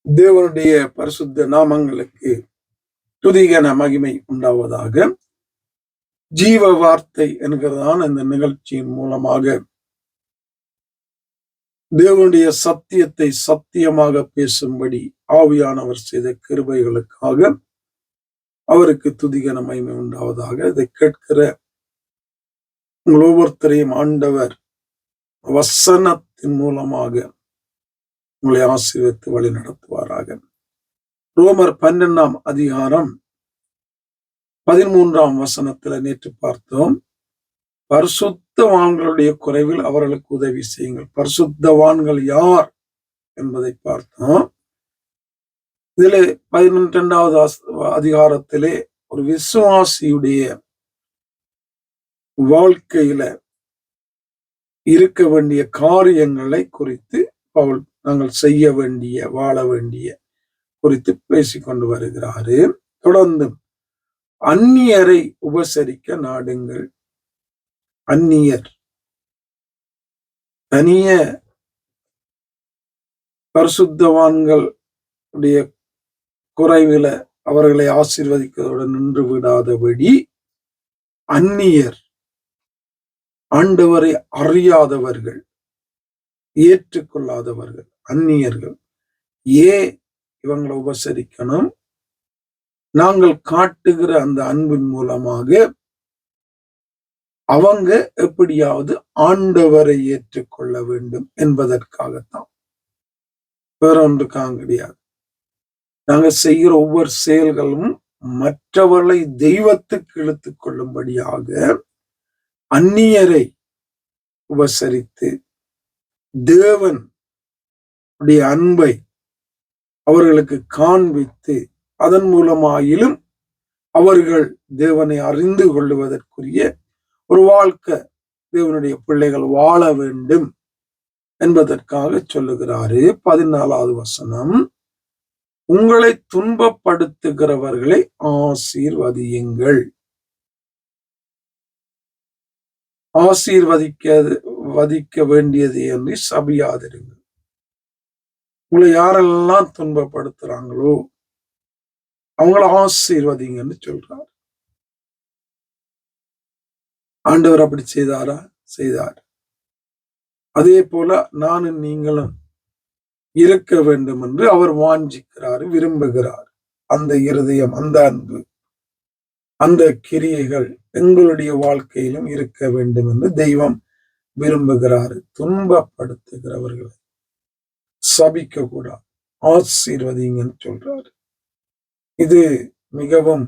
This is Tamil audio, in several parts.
தேவனுடைய பரிசுத்த நாமங்களுக்கு துதிகன மகிமை உண்டாவதாக. ஜீவ வார்த்தை என்கிறதான இந்த நிகழ்ச்சியின் மூலமாக தேவனுடைய சத்தியத்தை சத்தியமாக பேசும்படி ஆவியானவர் செய்த கிருபைகளுக்காக அவருக்கு துதிகன மகிமை உண்டாவதாக. இதை கேட்கிற உங்கள் ஒவ்வொருத்தரையும் ஆண்டவர் வசனத்தின் மூலமாக உங்களை ஆசீர்வதித்து வழி நடத்துவாராக. ரோமர் 12ஆம் அதிகாரம் 13ஆம் வசனத்துல நேற்று பார்த்தோம். பரிசுத்தவான்களுடைய குறைவில் அவர்களுக்கு உதவி செய்யுங்கள். பரிசுத்தவான்கள் யார் என்பதை பார்த்தோம். இதுல 12ஆவது அதிகாரத்திலே ஒரு விசுவாசியுடைய வாழ்க்கையில இருக்க வேண்டிய காரியங்களை குறித்து பவுல் நாங்கள் செய்ய வேண்டிய வாழ வேண்டிய குறித்து பேசிக்கொண்டு வருகிறாரு. தொடர்ந்து அந்நியரை உபசரிக்க நாடுங்கள். அந்நியர் தனிய பரிசுத்தவான்களுடைய குறைவில அவர்களை ஆசீர்வதிக்கிறதுடன் நின்று விடாதபடி அந்நியர், ஆண்டவரை அறியாதவர்கள், ஏற்றுக்கொள்ளாதவர்கள், அந்நியர்கள் இவங்களை உபசரிக்கணும். நாங்கள் காட்டுகிற அந்த அன்பின் மூலமாக அவங்க எப்படியாவது ஆண்டவரை ஏற்றுக்கொள்ள வேண்டும் என்பதற்காகத்தான், வேற ஒன்றுக்காக கிடையாது. நாங்க செய்கிற ஒவ்வொரு செயல்களும் மற்றவர்களை தெய்வத்துக்கு இழுத்துக் கொள்ளும்படியாக அந்நியரை உபசரித்து தேவன் உடைய அன்பை அவர்களுக்கு காண்பித்து அதன் மூலமாயிலும் அவர்கள் தேவனை அறிந்து கொள்ளுவதற்குரிய ஒரு வாழ்க்கை தேவனுடைய பிள்ளைகள் வாழ வேண்டும் என்பதற்காக சொல்லுகிறாரு. 14ஆவது வசனம், உங்களை துன்பப்படுத்துகிறவர்களை ஆசீர்வதியுங்கள். ஆசீர்வதிக்க வேண்டியது என்று சபியாதிருங்கள். உங்களை யாரெல்லாம் துன்பப்படுத்துறாங்களோ அவங்கள ஆசீர்வதிங்கன்னு சொல்றாரு. ஆண்டவர் அப்படி செய்தாரா? செய்தார். அதே போல நானும் நீங்களும் இருக்க வேண்டும் என்று அவர் வாஞ்சிக்கிறார், விரும்புகிறார். அந்த இருதயம், அந்த அன்பு, அந்த கிரியைகள் எங்களுடைய வாழ்க்கையிலும் இருக்க வேண்டும் என்று தெய்வம் விரும்புகிறாரு. துன்பப்படுத்துகிறவர்களை சபிக்க கூடாது, ஆசீர்வதிங்கன்னு சொல்றாரு. இது மிகவும்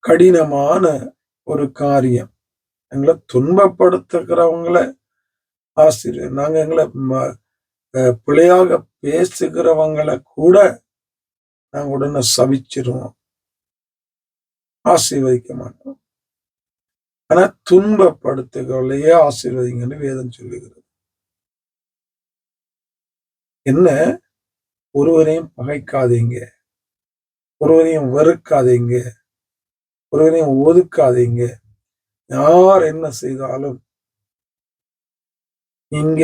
கடினமான ஒரு காரியம். எங்களை துன்பப்படுத்துகிறவங்களை நாங்க எங்களை பிழையாக பேசுகிறவங்களை கூட நாங்க உடனே சபிச்சிருவோம், ஆசீர்வதிக்க மாட்டோம். ஆனா துன்பப்படுத்துகிறவர்களையே ஆசீர்வதிங்கன்னு வேதம் சொல்லுகிறது. என்ன? ஒருவரையும் பகைக்காதீங்க, ஒருவரையும் வெறுக்காதீங்க, ஒருவரையும் ஒதுக்காதீங்க. யார் என்ன செய்தாலும் இங்க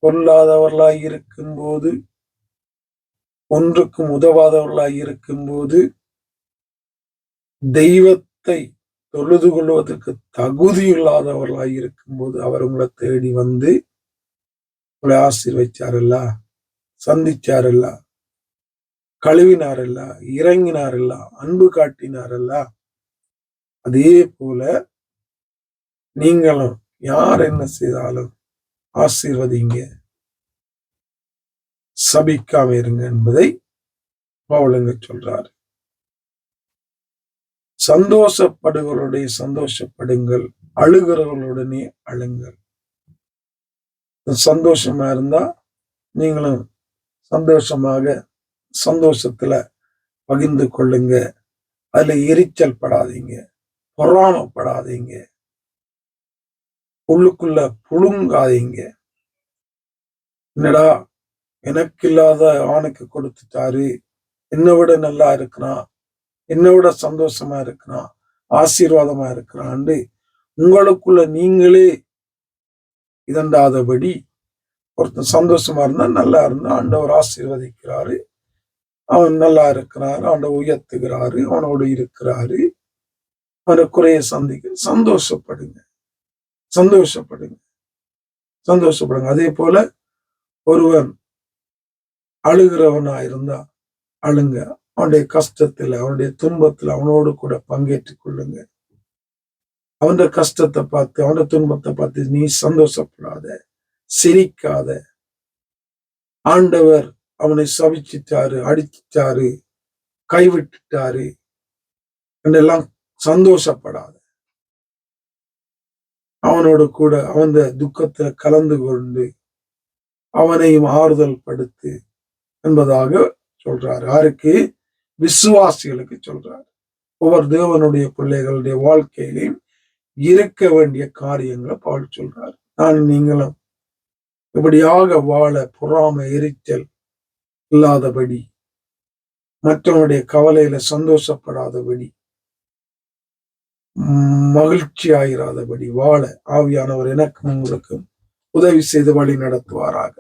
பொருளாதவர்களாய் இருக்கும்போது, ஒன்றுக்கும் உதவாதவர்களாய் இருக்கும்போது, தெய்வத்தை தொழுது கொள்வதற்கு தகுதியில்லாதவர்களாய் இருக்கும்போது அவர் உங்களை தேடி வந்து உங்களை ஆசீர்வதிச்சாரல்ல, சந்திச்சாரல்ல, கழுவினாரல்ல, இறங்கினாரல்ல, அன்பு காட்டினாரல்ல. அதே போல நீங்களும் யார் என்ன செய்தாலும் ஆசீர்வதிங்க, சபிக்காம இருங்க என்பதை பவுலுங்க சொல்றாரு. சந்தோஷப்படுகளுடைய சந்தோஷப்படுங்கள், அழுகிறவர்களுடனே அழுங்கள். சந்தோஷமா இருந்தா நீங்களும் சந்தோஷத்துல பகிர்ந்து கொள்ளுங்க. அதுல எரிச்சல் படாதீங்க, பொறாமப்படாதீங்க, உள்ளுக்குள்ள புழுங்காதீங்க. என்னடா எனக்கு இல்லாத ஆணுக்கு கொடுத்துட்டாரு, என்னை விட நல்லா இருக்கிறான், என்னை விட சந்தோஷமா இருக்கிறான், ஆசீர்வாதமா இருக்கிறான், உங்களுக்குள்ள நீங்களே இதண்டாதபடி ஒருத்தன் சந்தோஷமா இருந்தா நல்லா இருந்தா ஆண்டவர் ஆசீர்வதிக்கிறாரு. அவன் நல்லா இருக்கிறாரு, ஆண்டவர் உயர்த்துகிறாரு, அவனோடு இருக்கிறாரு. அவன குறைய சந்தோஷப்படுங்க, சந்தோஷப்படுங்க, சந்தோஷப்படுங்க. அதே போல ஒருவன் அழுகிறவனா இருந்தா அழுங்க. அவனுடைய கஷ்டத்துல, அவனுடைய துன்பத்துல அவனோடு கூட பங்கேற்றுக் கொள்ளுங்க. அவன கஷ்டத்தை பார்த்து, அவன துன்பத்தை பார்த்து நீ சந்தோஷப்படாத, சிரிக்காத. ஆண்டவர் அவனை சபிச்சிட்டாரு, அடிச்சிட்டாரு, கைவிட்டுட்டாரு என்றெல்லாம் சந்தோஷப்படாத. அவனோடு கூட அவன் துக்கத்துல கலந்து கொண்டு அவனையும் ஆறுதல் படுத்து என்பதாக சொல்றாரு. யாருக்கு? விசுவாசிகளுக்கு சொல்றாரு. ஒவ்வொரு தேவனுடைய பிள்ளைகளுடைய வாழ்க்கையிலையும் இருக்க வேண்டிய காரியங்களை பவுல் சொல்றாரு. நீங்களும் இப்படியாக வாழ பொறாமை, எரிச்சல் இல்லாதபடி, மற்றவனுடைய கவலையில சந்தோஷப்படாதபடி, மகிழ்ச்சி ஆயிராதபடி வாழ ஆவியானவர் எனக்கும் உங்களுக்கும் உதவி செய்து வழி நடத்துவாராக.